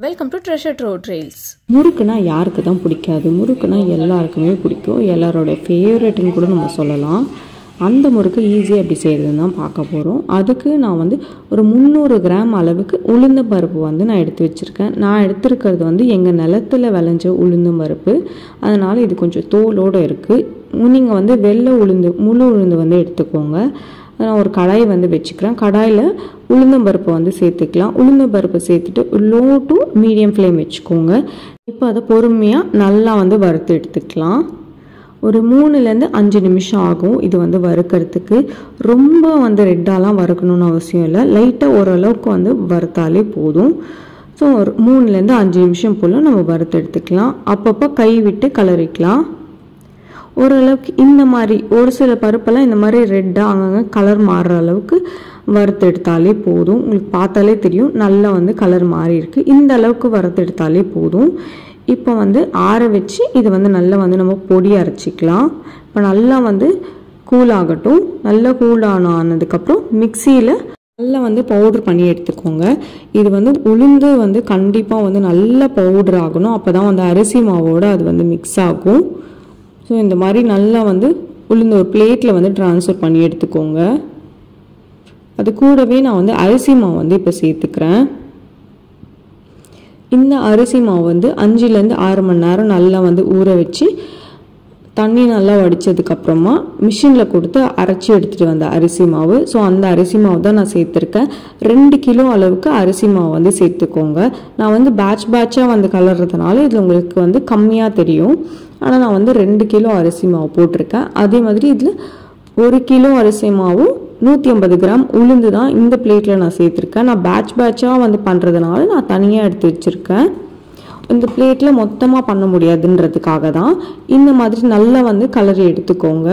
Welcome to treasure trove trails. முறுக்குனா யாருக்கு தான் பிடிக்காது? முறுக்குனா எல்லாருக்குமே பிடிக்கும், எல்லாரோட ஃபேவரெட்டுன்னு கூட நம்ம சொல்லலாம். அந்த முறுக்கு ஈஸியாக எப்படி செய்கிறதுன்னு தான் பார்க்க போகிறோம். அதுக்கு நான் ஒரு 300 கிராம் அளவுக்கு உளுந்தம் பருப்பு நான் எடுத்து வச்சுருக்கேன். நான் எடுத்துருக்கிறது எங்கள் நிலத்தில் விளைஞ்ச உளுந்தம் பருப்பு, அதனால் இது கொஞ்சம் தோலோடு இருக்குது. நீங்கள் வெள்ளை உளுந்து முழு உளுந்து எடுத்துக்கோங்க. நான் ஒரு கடாய் வச்சுக்கிறேன். கடாயில் உளுந்தம்பருப்பை சேர்த்துக்கலாம். உளுந்தம்பருப்பை சேர்த்துட்டு லோ டு மீடியம் ஃப்ளேம் வச்சுக்கோங்க. இப்போ அதை பொறுமையாக நல்லா வறுத்து எடுத்துக்கலாம். ஒரு 3-5 நிமிஷம் ஆகும் இது வறுக்கிறதுக்கு. ரொம்ப ரெட்டாலாம் வறுக்கணும்னு அவசியம் இல்லை, லைட்டாக ஓரளவுக்கு வறுத்தாலே போதும். ஸோ ஒரு 3-5 நிமிஷம் போல் நம்ம வறுத்து எடுத்துக்கலாம். அப்பப்போ கை விட்டு கலரிக்கலாம். ஓரளவுக்கு இந்த மாதிரி ஒரு சில பருப்பெல்லாம் இந்த மாதிரி ரெட்டாக அங்கங்கே கலர் மாறுற அளவுக்கு வறுத்து எடுத்தாலே போதும். உங்களுக்கு பார்த்தாலே தெரியும் நல்லா கலர் மாறி இருக்கு. இந்த அளவுக்கு வறுத்து எடுத்தாலே போதும். இப்போ ஆற வச்சு இது நல்லா நம்ம பொடி அரைச்சிக்கலாம். இப்போ நல்லா கூல் ஆகட்டும். நல்லா கூல் ஆனதுக்கப்புறம் மிக்சியில் நல்லா பவுட்ரு பண்ணி எடுத்துக்கோங்க. இது உளுந்து கண்டிப்பாக நல்லா பவுட்ரு ஆகணும். அப்போ தான் அரிசி மாவோடு அது மிக்ஸ் ஆகும். ஸோ இந்த மாதிரி நல்லா உளுந்து ஒரு பிளேட்டில் ட்ரான்ஸ்ஃபர் பண்ணி எடுத்துக்கோங்க. அது கூடவே நான் அரிசி மாவு இப்போ சேர்த்துக்கிறேன். இந்த அரிசி மாவு 5-6 மணி நேரம் நல்லா ஊற வச்சு தண்ணி நல்லா வடித்ததுக்கப்புறமா மிஷினில் கொடுத்து அரைச்சி எடுத்துகிட்டு வந்த அரிசி மாவு. ஸோ அந்த அரிசி மாவு தான் நான் சேர்த்துருக்கேன். 2 கிலோ அளவுக்கு அரிசி மாவு சேர்த்துக்கோங்க. நான் பேட்சாக கலர்றதுனால இதில் உங்களுக்கு கம்மியாக தெரியும். ஆனால் நான் 2 கிலோ அரிசி மாவு போட்டிருக்கேன். அதே மாதிரி இதில் 1 கிலோ அரிசி மாவும் 150 கிராம் உளுந்து தான் இந்த பிளேட்டில் நான் சேர்த்துருக்கேன். நான் பேட்சாக பண்ணுறதுனால நான் தனியாக எடுத்து வச்சுருக்கேன். இந்த பிளேட்டில் மொத்தமாக பண்ண முடியாதுன்றதுக்காக தான் இந்த மாதிரி நல்லா கலரி எடுத்துக்கோங்க.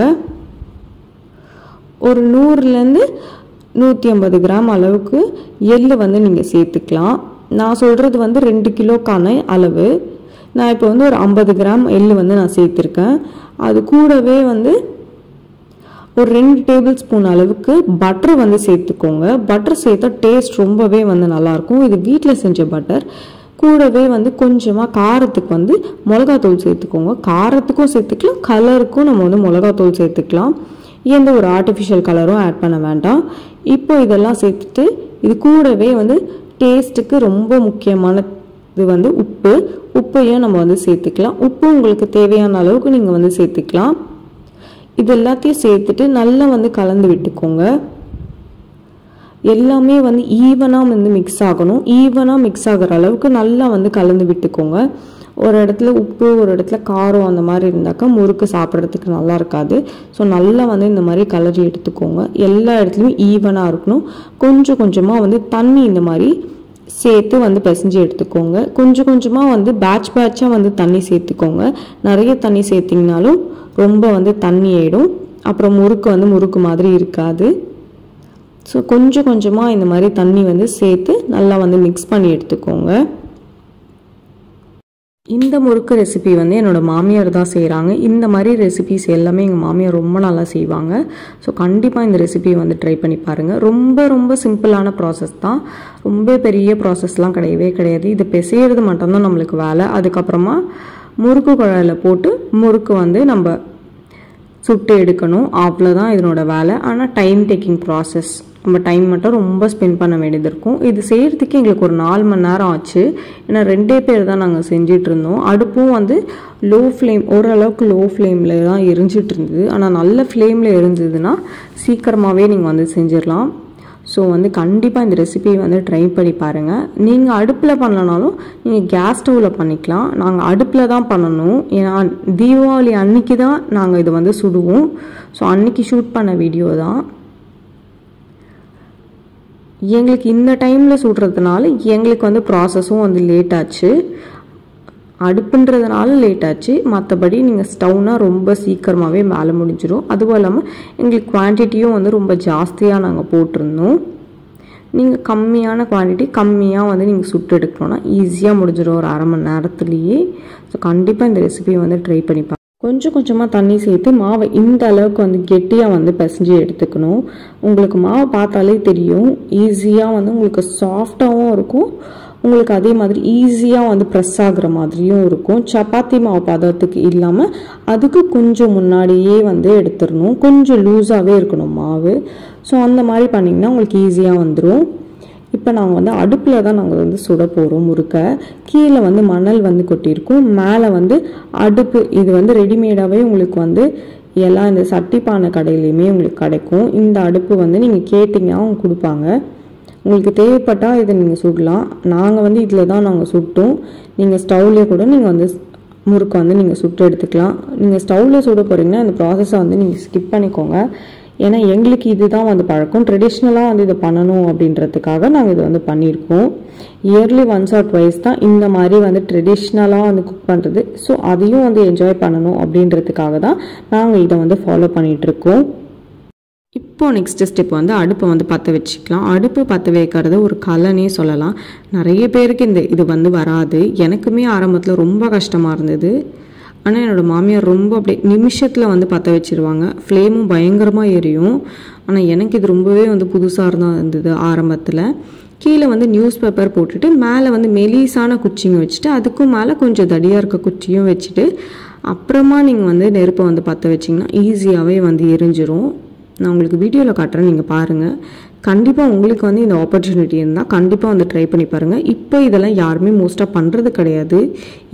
ஒரு 100-150 கிராம் அளவுக்கு எள்ளு நீங்கள் சேர்த்துக்கலாம். நான் சொல்கிறது 2 கிலோக்கான அளவு. நான் இப்போ ஒரு 50 கிராம் எள்ளு நான் சேர்த்துருக்கேன். அது கூடவே ஒரு 2 டேபிள் ஸ்பூன் அளவுக்கு பட்டர் சேர்த்துக்கோங்க. பட்டர் சேர்த்தா டேஸ்ட் ரொம்பவே நல்லாயிருக்கும். இது வீட்டில் செஞ்ச பட்டர். கூடவே கொஞ்சமாக காரத்துக்கு மிளகாத்தூள் சேர்த்துக்கோங்க. காரத்துக்கும் சேர்த்துக்கலாம், கலருக்கும் நம்ம மிளகாத்தூள் சேர்த்துக்கலாம். எந்த ஒரு ஆர்டிஃபிஷியல் கலரும் ஆட் பண்ண வேண்டாம். இப்போ இதெல்லாம் சேர்த்துட்டு இது கூடவே டேஸ்ட்டுக்கு ரொம்ப முக்கியமான இது உப்பையும் நம்ம சேர்த்துக்கலாம். உப்பு உங்களுக்கு தேவையான அளவுக்கு நீங்கள் சேர்த்துக்கலாம். இது எல்லாத்தையும் சேர்த்துட்டு நல்லா கலந்து விட்டுக்கோங்க. எல்லாமே ஈவனாக மிக்ஸ் ஆகணும். ஈவனாக மிக்ஸ் ஆகிற அளவுக்கு நல்லா கலந்து விட்டுக்கோங்க. ஒரு இடத்துல உப்பு, ஒரு இடத்துல காரம் அந்த மாதிரி இருந்தாக்கா முறுக்கு சாப்பிட்றதுக்கு நல்லா இருக்காது. ஸோ நல்லா இந்த மாதிரி கலரி எடுத்துக்கோங்க. எல்லா இடத்துலையும் ஈவனாக இருக்கணும். கொஞ்சம் கொஞ்சமாக தண்ணி இந்த மாதிரி சேர்த்து பிசைஞ்சு எடுத்துக்கோங்க. கொஞ்சம் கொஞ்சமாக பேட்சாக தண்ணி சேர்த்துக்கோங்க. நிறைய தண்ணி சேர்த்திங்கனாலும் ரொம்ப தண்ணி ஆயிடும். அப்புறம் முறுக்கு முறுக்கு மாதிரி இருக்காது. ஸோ கொஞ்சம் கொஞ்சமாக இந்த மாதிரி தண்ணி சேர்த்து நல்லா மிக்ஸ் பண்ணி எடுத்துக்கோங்க. இந்த முறுக்கு ரெசிபி என்னோட மாமியார் தான் செய்கிறாங்க. இந்த மாதிரி ரெசிபிஸ் எல்லாமே எங்கள் மாமியார் ரொம்ப நல்லா செய்வாங்க. ஸோ கண்டிப்பாக இந்த ரெசிபி ட்ரை பண்ணி பாருங்கள். ரொம்ப ரொம்ப சிம்பிளான ப்ராசஸ் தான், ரொம்ப பெரிய ப்ராசஸ்லாம் கிடையவே கிடையாது. இது பிசையிறது மட்டும்தான் நம்மளுக்கு வேலை. அதுக்கப்புறமா முறுக்கு குழாயில் போட்டு முறுக்கு நம்ம சுட்டு எடுக்கணும். அவ்வளோதான் இதனோட வேலை. ஆனால் டைம் டேக்கிங் ப்ராசஸ். நம்ம டைம் மட்டும் ரொம்ப ஸ்பெண்ட் பண்ண வேண்டியது இருக்கும். இது செய்கிறதுக்கு எங்களுக்கு ஒரு 4 மணி நேரம் ஆச்சு. ஏன்னா 2 பேர் தான் நாங்கள் செஞ்சிட்டு இருந்தோம். அடுப்பும் லோ ஃப்ளேம், ஓரளவுக்கு லோ ஃப்ளேமில் தான் எரிஞ்சிட்டு இருந்தது. ஆனால் நல்ல ஃப்ளேமில் எரிஞ்சதுன்னா சீக்கிரமாகவே நீங்கள் செஞ்சிடலாம். ஸோ கண்டிப்பாக இந்த ரெசிபியை ட்ரை பண்ணி பாருங்கள். நீங்கள் அடுப்பில் பண்ணலனாலும் நீங்கள் கேஸ் ஸ்டவ்வில் பண்ணிக்கலாம். நாங்கள் அடுப்பில் தான் பண்ணணும். ஏன்னா தீபாவளி அன்னைக்கு தான் நாங்கள் இதை சுடுவோம். ஸோ அன்னைக்கு ஷூட் பண்ண வீடியோ தான். எங்களுக்கு இந்த டைமில் சுடுறதுனால எங்களுக்கு ப்ராசஸும் லேட் ஆச்சு. அடுப்புன்றதுனால லேட் ஆச்சு. மற்றபடி நீங்கள் ஸ்டவ்னால் ரொம்ப சீக்கிரமாகவே வேலை முடிஞ்சிடும். அதுவும் இல்லாமல் எங்களுக்கு குவான்டிட்டியும் ரொம்ப ஜாஸ்தியாக நாங்கள் போட்டிருந்தோம். நீங்கள் கம்மியான குவான்டிட்டி கம்மியாக நீங்கள் சுட்டு எடுக்கணும்னா ஈஸியாக முடிஞ்சிடும் ஒரு 1/2 மணி நேரத்துலேயே. ஸோ கண்டிப்பாக இந்த ரெசிபியை ட்ரை பண்ணி பாருங்கள். கொஞ்சம் கொஞ்சமாக தண்ணி சேர்த்து மாவை இந்த அளவுக்கு கெட்டியாக பிசைஞ்சு எடுத்துக்கணும். உங்களுக்கு மாவை பார்த்தாலே தெரியும், ஈஸியாக உங்களுக்கு சாஃப்டாகவும் இருக்கும், உங்களுக்கு அதே மாதிரி ஈஸியாக வந்து ப்ரெஸ் ஆகுற மாதிரியும் இருக்கும். சப்பாத்தி மாவு பதத்துக்கு இல்லாமல் அதுக்கு கொஞ்சம் முன்னாடியே வந்து எடுத்துடணும். கொஞ்சம் லூஸாகவே இருக்கணும் மாவு. ஸோ அந்த மாதிரி பண்ணிங்கன்னா உங்களுக்கு ஈஸியாக வந்துடும். இப்போ நாங்கள் வந்து அடுப்பில் தான் நாங்கள் வந்து சுட போகிறோம் முறுக்கை. கீழே வந்து மணல் வந்து கொட்டியிருக்கும், மேலே வந்து அடுப்பு. இது வந்து ரெடிமேடாகவே உங்களுக்கு வந்து எல்லாம் இந்த சட்டிப்பானை கடையிலையுமே உங்களுக்கு கிடைக்கும். இந்த அடுப்பு வந்து நீங்கள் கேட்டிங்கன்னா அவங்க கொடுப்பாங்க. உங்களுக்கு தேவைப்பட்டால் இதை நீங்கள் சுடலாம். நாங்கள் வந்து இதில் தான் நாங்கள் சுட்டோம். நீங்கள் ஸ்டவ்லேயே கூட நீங்கள் வந்து முறுக்கை வந்து நீங்கள் சுட்டு எடுத்துக்கலாம். நீங்கள் ஸ்டவ்வில் சுட போகிறீங்கன்னா இந்த ப்ராசஸை வந்து நீங்கள் ஸ்கிப் பண்ணிக்கோங்க. ஏன்னா எங்களுக்கு இதுதான் வந்து பழக்கம். ட்ரெடிஷ்னலாக வந்து இதை பண்ணணும் அப்படின்றதுக்காக நாங்கள் இதை வந்து பண்ணியிருக்கோம். இயர்லி ஒன்ஸ் ஆர் ட்வைஸ் தான் இந்த மாதிரி வந்து ட்ரெடிஷ்னலாக வந்து குக் பண்ணுறது. ஸோ அதையும் வந்து என்ஜாய் பண்ணணும் அப்படின்றதுக்காக தான் நாங்கள் இதை வந்து ஃபாலோ பண்ணிகிட்ருக்கோம். இப்போ நெக்ஸ்ட் ஸ்டெப் வந்து அடுப்பை வந்து பற்ற வச்சுக்கலாம். அடுப்பு பற்ற வைக்கிறது ஒரு கலைனே சொல்லலாம். நிறைய பேருக்கு இது வந்து வராது. எனக்குமே ஆரம்பத்தில் ரொம்ப கஷ்டமாக இருந்தது. ஆனால் என்னோடய மாமியார் ரொம்ப அப்படியே நிமிஷத்தில் வந்து பற்ற வச்சுருவாங்க. ஃப்ளேமும் பயங்கரமாக எரியும். ஆனால் எனக்கு இது ரொம்பவே வந்து புதுசாக தான் இருந்தது ஆரம்பத்தில். கீழே வந்து நியூஸ் பேப்பர் போட்டுட்டு மேலே வந்து மெலிசான குச்சிங்க வச்சுட்டு அதுக்கும் மேலே கொஞ்சம் தடியாக இருக்க குச்சியும் வச்சுட்டு அப்புறமா நீங்கள் வந்து நெருப்பை வந்து பற்ற வச்சிங்கன்னா ஈஸியாகவே வந்து எரிஞ்சிரும். நான் உங்களுக்கு வீடியோவில் காட்டுறேன், நீங்கள் பாருங்கள். கண்டிப்பாக உங்களுக்கு வந்து இந்த ஆப்பர்ச்சுனிட்டி இருந்தால் கண்டிப்பாக வந்து ட்ரை பண்ணி பாருங்கள். இப்போ இதெல்லாம் யாருமே மோஸ்ட்டாக பண்ணுறது கிடையாது.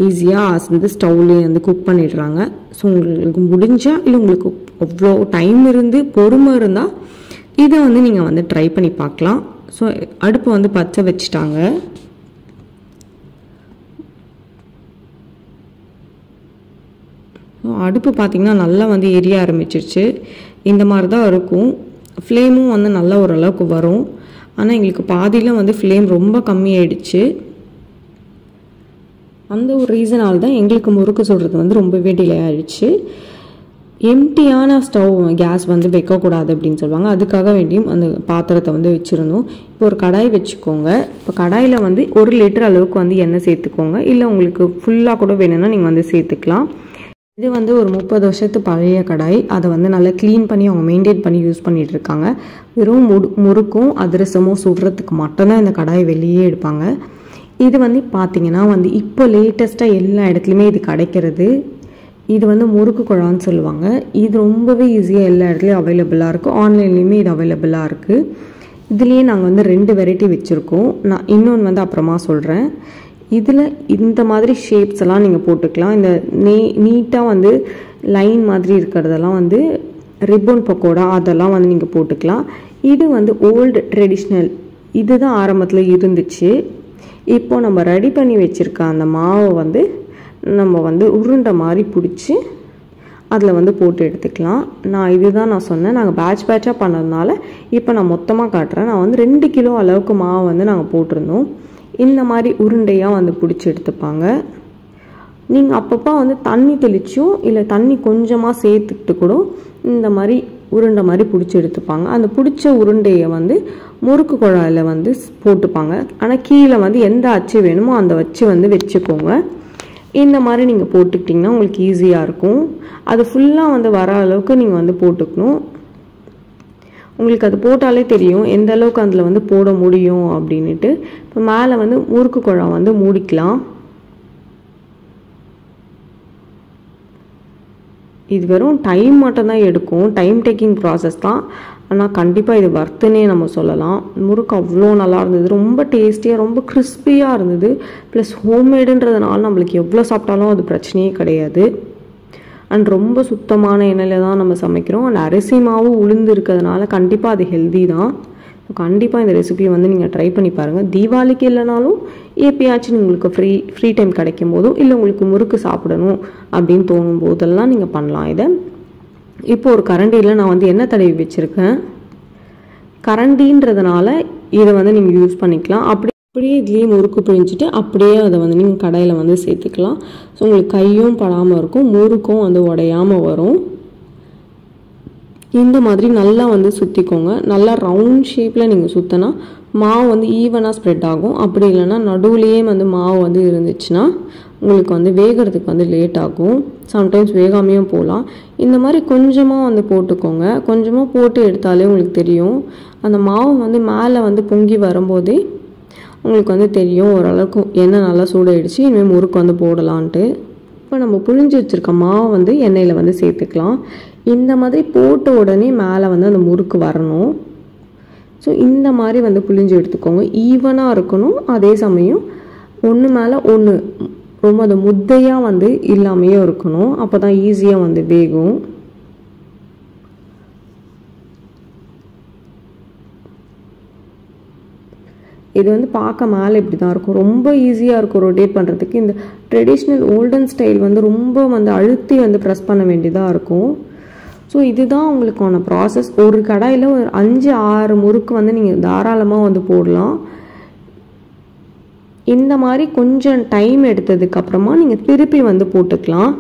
ஈஸியாக வந்து ஸ்டவ்லேயே வந்து குக் பண்ணிடுறாங்க. ஸோ உங்களுக்கு முடிஞ்சால் இல்லை உங்களுக்கு அவ்வளோ டைம் இருந்து பொறுமை இருந்தால் இதை வந்து நீங்கள் வந்து ட்ரை பண்ணி பார்க்கலாம். ஸோ அடுப்பு வந்து பற்ற வச்சுட்டாங்க. அடுப்பு பார்த்திங்கன்னா நல்லா வந்து எரிய ஆரம்பிச்சிருச்சு. இந்த மாதிரி தான் இருக்கும். ஃப்ளேமும் வந்து நல்லா ஓரளவுக்கு வரும். ஆனால் எங்களுக்கு பாதியில் வந்து ஃப்ளேம் ரொம்ப கம்மியாயிடுச்சு. அந்த ஒரு ரீசனால் தான் எங்களுக்கு முறுக்கு சுடுறது வந்து ரொம்பவே டிலே ஆகிடுச்சு. எம்டியான ஸ்டவ் கேஸ் வந்து வைக்கக்கூடாது அப்படின்னு சொல்லுவாங்க. அதுக்காக வேண்டியும் அந்த பாத்திரத்தை வந்து வச்சுருந்தோம். இப்போ ஒரு கடாய் வச்சுக்கோங்க. இப்போ கடாயில் வந்து 1 லிட்டர் அளவுக்கு வந்து எண்ணெய் சேர்த்துக்கோங்க. இல்லை உங்களுக்கு ஃபுல்லாக கூட வேணும்னா நீங்கள் வந்து சேர்த்துக்கலாம். இது வந்து ஒரு 30 வருஷத்து பழைய கடாய். அதை வந்து நல்லா க்ளீன் பண்ணி அவங்க மெயின்டைன் பண்ணி யூஸ் பண்ணிகிட்டு இருக்காங்க. வெறும் முறுக்கும் அதிரசமும் சுடுறதுக்கு மட்டும்தான் இந்த கடாய் வெளியே எடுப்பாங்க. இது வந்து பார்த்திங்கன்னா வந்து இப்போ லேட்டஸ்ட்டாக எல்லா இடத்துலையுமே இது கிடைக்கிறது. இது வந்து முறுக்கு குழான்னு சொல்லுவாங்க. இது ரொம்பவே ஈஸியாக எல்லா இடத்துலையும் அவைலபிளாக இருக்குது. ஆன்லைன்லேயுமே இது அவைலபிளாக இருக்குது. இதுலேயே நாங்கள் வந்து 2 வெரைட்டி வச்சுருக்கோம். நான் இன்னொன்று வந்து அப்புறமா சொல்கிறேன். இதில் இந்த மாதிரி ஷேப்ஸ் எல்லாம் நீங்கள் போட்டுக்கலாம். இந்த நீட்டாக வந்து லைன் மாதிரி இருக்கிறதெல்லாம் வந்து ரிப்பன் பக்கோடா அதெல்லாம் வந்து நீங்கள் போட்டுக்கலாம். இது வந்து ஓல்டு ட்ரெடிஷ்னல். இது தான் ஆரம்பத்தில் இருந்துச்சு. இப்போது நம்ம ரெடி பண்ணி வச்சுருக்க அந்த மாவை வந்து நம்ம வந்து உருண்டை மாதிரி பிடிச்சி அதில் வந்து போட்டு எடுத்துக்கலாம். நான் சொன்னேன், நாங்கள் பேட்சாக பண்ணதுனால இப்போ நான் மொத்தமாக காட்டுறேன். நான் வந்து 2 கிலோ அளவுக்கு மாவு வந்து நாங்கள் போட்டிருந்தோம். இந்த மாதிரி உருண்டையாக வந்து பிடிச்சி எடுத்துப்பாங்க. நீங்கள் அப்பப்போ வந்து தண்ணி தெளிச்சும் இல்லை தண்ணி கொஞ்சமாக சேர்த்துக்கிட்டு கூட இந்த மாதிரி உருண்டை மாதிரி பிடிச்சி எடுத்துப்பாங்க. அந்த பிடிச்ச உருண்டையை வந்து முறுக்கு குழாயில் வந்து போட்டுப்பாங்க. ஆனால் கீழே வந்து எந்த அச்சு வேணுமோ அந்த வச்சு வந்து வச்சுக்கோங்க. இந்த மாதிரி நீங்கள் போட்டுக்கிட்டிங்கன்னா உங்களுக்கு ஈஸியாக இருக்கும். அது ஃபுல்லாக வந்து வர அளவுக்கு நீங்கள் வந்து போட்டுக்கணும். உங்களுக்கு அது போட்டாலே தெரியும் எந்த அளவுக்கு அதில் வந்து போட முடியும் அப்படின்ட்டு. இப்போ மேலே வந்து முறுக்கு குழாய் வந்து மூடிக்கலாம். இது வெறும் டைம் மட்டும்தான் எடுக்கும். டைம் டேக்கிங் ப்ராசஸ் தான். ஆனால் கண்டிப்பாக இது வர்த்துனே நம்ம சொல்லலாம். முறுக்கு அவ்வளோ நல்லா இருந்தது. ரொம்ப டேஸ்டியாக ரொம்ப கிறிஸ்பியாக இருந்தது. ப்ளஸ் ஹோம்மேடுன்றதுனால நம்மளுக்கு எவ்வளோ சாப்பிட்டாலும் அது பிரச்சனையே கிடையாது. அண்ட் ரொம்ப சுத்தமான எண்ணெயில் தான் நம்ம சமைக்கிறோம். அண்ட் அரிசி மாவு உளுந்து இருக்கிறதுனால கண்டிப்பாக அது ஹெல்தி தான். கண்டிப்பாக இந்த ரெசிபியை வந்து நீங்கள் ட்ரை பண்ணி பாருங்கள். தீபாவளிக்கு இல்லைனாலும் எப்பயாச்சும் உங்களுக்கு ஃப்ரீ டைம் கிடைக்கும் போதும் இல்லை உங்களுக்கு முறுக்கு சாப்பிடணும் அப்படின்னு தோணும் போதெல்லாம் நீங்கள் பண்ணலாம் இதை. இப்போ ஒரு கரண்டியில் நான் வந்து எண்ணெய் தடவி வச்சுருக்கேன். கரண்டின்றதுனால இதை வந்து நீங்கள் யூஸ் பண்ணிக்கலாம். அப்படியே இதுலேயே முறுக்கு பிழிஞ்சிட்டு அப்படியே அதை வந்து நீங்கள் கடாயில் வந்து சேர்த்துக்கலாம். ஸோ உங்களுக்கு கையும் படாமல் இருக்கும், முறுக்கும் வந்து உடையாமல் வரும். இந்த மாதிரி நல்லா வந்து சுற்றிக்கோங்க. நல்லா ரவுண்ட் ஷேப்பில் நீங்கள் சுற்றினா மாவு வந்து ஈவனாக ஸ்ப்ரெட் ஆகும். அப்படி இல்லைன்னா நடுவுலேயே வந்து மாவு வந்து இருந்துச்சுன்னா உங்களுக்கு வந்து வேகிறதுக்கு வந்து லேட் ஆகும். சம்டைம்ஸ் வேகாமையும் போகலாம். இந்த மாதிரி கொஞ்சமாக வந்து போட்டுக்கோங்க. கொஞ்சமாக போட்டு எடுத்தாலே உங்களுக்கு தெரியும் அந்த மாவு வந்து மேலே வந்து பொங்கி வரும்போதே உங்களுக்கு வந்து தெரியும் ஓரளவுக்கு எண்ணெய் நல்லா சூடாயிடுச்சு. இனிமேல் முறுக்கு வந்து போடலான்ட்டு. இப்போ நம்ம புழிஞ்சு வச்சுருக்க மாவு வந்து எண்ணெயில் வந்து சேர்த்துக்கலாம். இந்த மாதிரி போட்ட உடனே மேலே வந்து அந்த முறுக்கு வரணும். ஸோ இந்த மாதிரி வந்து புழிஞ்சு எடுத்துக்கோங்க. ஈவனாக இருக்கணும். அதே சமயம் ஒன்று மேலே ஒன்று ரொம்ப அந்த முத்தையாக வந்து இல்லாமையே இருக்கணும். அப்போ தான் ஈஸியாக வந்து வேகும். இது வந்து பார்க்க மேலே இப்படி தான் இருக்கும். ரொம்ப ஈஸியாக இருக்கும் ரொட்டேட் பண்ணுறதுக்கு. இந்த ட்ரெடிஷ்னல் ஓல்டன் ஸ்டைல் வந்து ரொம்ப வந்து அழுத்தி வந்து ப்ரெஸ் பண்ண வேண்டியதாக இருக்கும். ஸோ இதுதான் உங்களுக்கான ப்ராசஸ். ஒரு கடாயில் ஒரு 5-6 முறுக்கு வந்து நீங்கள் தாராளமாக வந்து போடலாம். இந்த மாதிரி கொஞ்சம் டைம் எடுத்ததுக்கப்புறமா நீங்கள் திருப்பி வந்து போட்டுக்கலாம்.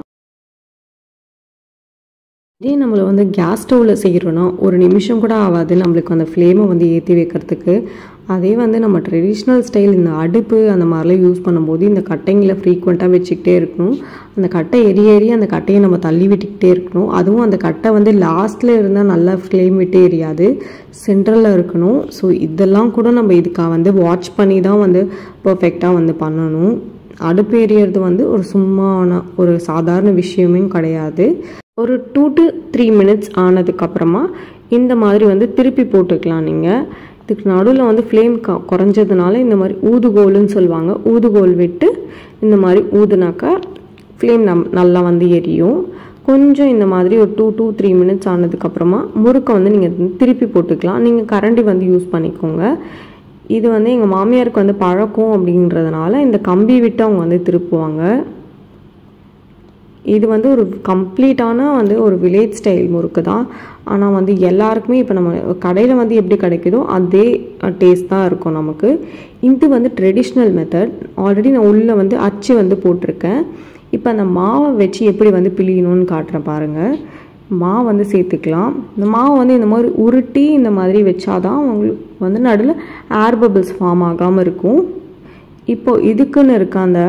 இதே நம்மளை வந்து கேஸ் ஸ்டவ்வில் செய்கிறோன்னா ஒரு நிமிஷம் கூட ஆகாது நம்மளுக்கு அந்த ஃப்ளேமை வந்து ஏற்றி வைக்கிறதுக்கு. அதே வந்து நம்ம ட்ரெடிஷ்னல் ஸ்டைல் இந்த அடுப்பு அந்த மாதிரிலாம் யூஸ் பண்ணும்போது இந்த கட்டைங்களை ஃப்ரீக்வெண்ட்டாக வச்சுக்கிட்டே இருக்கணும். அந்த கட்டை எரி அந்த கட்டையை நம்ம தள்ளி விட்டுக்கிட்டே இருக்கணும். அதுவும் அந்த கட்டை வந்து லாஸ்ட்டில் இருந்தால் நல்லா ஃப்ளேம் விட்டு எரியாது, சென்ட்ரலில் இருக்கணும். ஸோ இதெல்லாம் கூட நம்ம இதுக்காக வந்து வாட்ச் பண்ணி தான் வந்து பர்ஃபெக்டாக வந்து பண்ணணும். அடுப்பு எரியறது வந்து ஒரு சும்மான ஒரு சாதாரண விஷயமே கிடையாது. ஒரு 2 to 3 minutes ஆனதுக்கப்புறமா இந்த மாதிரி வந்து திருப்பி போட்டுக்கலாம். நீங்கள் இதுக்கு நடுவில் வந்து ஃப்ளேம் குறைஞ்சதுனால இந்த மாதிரி ஊதுகோல்னு சொல்லுவாங்க. ஊதுகோல் விட்டு இந்த மாதிரி ஊதுனாக்கா ஃப்ளேம் நல்லா வந்து எரியும். கொஞ்சம் இந்த மாதிரி ஒரு 2 to 3 minutes ஆனதுக்கப்புறமா முறுக்கை வந்து நீங்கள் திருப்பி போட்டுக்கலாம். நீங்கள் கரண்டி வந்து யூஸ் பண்ணிக்கோங்க. இது வந்து எங்கள் மாமியாருக்கு வந்து பழக்கம் அப்படின்றதுனால இந்த கம்பி விட்டு அவங்க வந்து திருப்புவாங்க. இது வந்து ஒரு கம்ப்ளீட்டான வந்து ஒரு வில்லேஜ் ஸ்டைல் முறுக்கு தான். ஆனால் வந்து எல்லாருக்குமே இப்போ நம்ம கடையில் வந்து எப்படி கிடைக்குதோ அதே டேஸ்ட் தான் இருக்கும் நமக்கு. இது வந்து ட்ரெடிஷ்னல் மெத்தட். ஆல்ரெடி நான் உள்ளே வந்து அச்சு வந்து போட்டிருக்கேன். இப்போ அந்த மாவை வச்சு எப்படி வந்து பிழியணும்னு காட்டுறேன் பாருங்கள். மாவு வந்து சேர்த்துக்கலாம். இந்த மாவு வந்து இந்த மாதிரி உருட்டி இந்த மாதிரி வச்சாதான் உங்களுக்கு வந்து நடுவில் ஏர் பபிள்ஸ் ஃபார்ம் ஆகாமல் இருக்கும். இப்போது இதுக்குன்னு இருக்க அந்த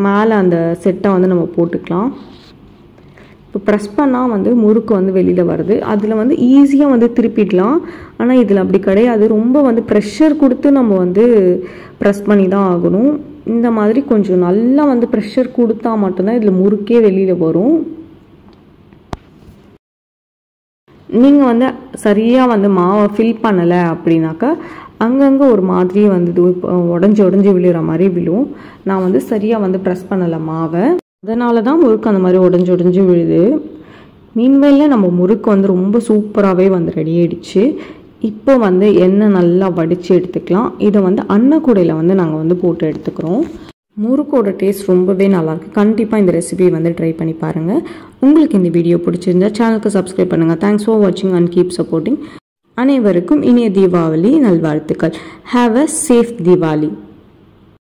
மேலே அந்த செட்டை வந்து நம்ம போட்டுக்கலாம். இப்போ ப்ரெஸ் பண்ணால் வந்து முறுக்கு வந்து வெளியில் வருது. அதில் வந்து ஈஸியாக வந்து திருப்பிடலாம். ஆனால் இதில் அப்படி கிடையாது. ரொம்ப வந்து ப்ரெஷர் கொடுத்து நம்ம வந்து ப்ரெஸ் பண்ணி தான் ஆகணும். இந்த மாதிரி கொஞ்சம் நல்லா வந்து ப்ரெஷர் கொடுத்தா மட்டும்தான் இதில் முறுக்கே வெளியில் வரும். நீங்கள் வந்து சரியாக வந்து மாவை ஃபில் பண்ணலை அப்படின்னாக்கா அங்கங்கே ஒரு மாதிரி வந்து உடஞ்சி விழுகிற மாதிரி விழும். நான் வந்து சரியாக வந்து ப்ரெஸ் பண்ணலை மாவை, அதனால தான் முறுக்கு அந்த மாதிரி உடஞ்சி விழுது. மீன்வேல நம்ம முறுக்கு வந்து ரொம்ப சூப்பராகவே வந்து ரெடி ஆகிடுச்சு. இப்போ வந்து எண்ணெய் நல்லா வடித்து எடுத்துக்கலாம். இதை வந்து அன்னக்கூடையில் வந்து நாங்கள் வந்து போட்டு எடுத்துக்கிறோம். முறுக்கோட டேஸ்ட் ரொம்பவே நல்லாயிருக்கு. கண்டிப்பாக இந்த ரெசிபியை வந்து ட்ரை பண்ணி பாருங்கள். உங்களுக்கு இந்த வீடியோ பிடிச்சிருந்தா சேனலுக்கு சப்ஸ்கிரைப் பண்ணுங்கள். தேங்க்ஸ் ஃபார் வாட்சிங் அண்ட் கீப் சப்போர்ட்டிங். அனைவருக்கும் இனிய தீபாவளி நல்வாழ்த்துக்கள். Have a safe Deepavali.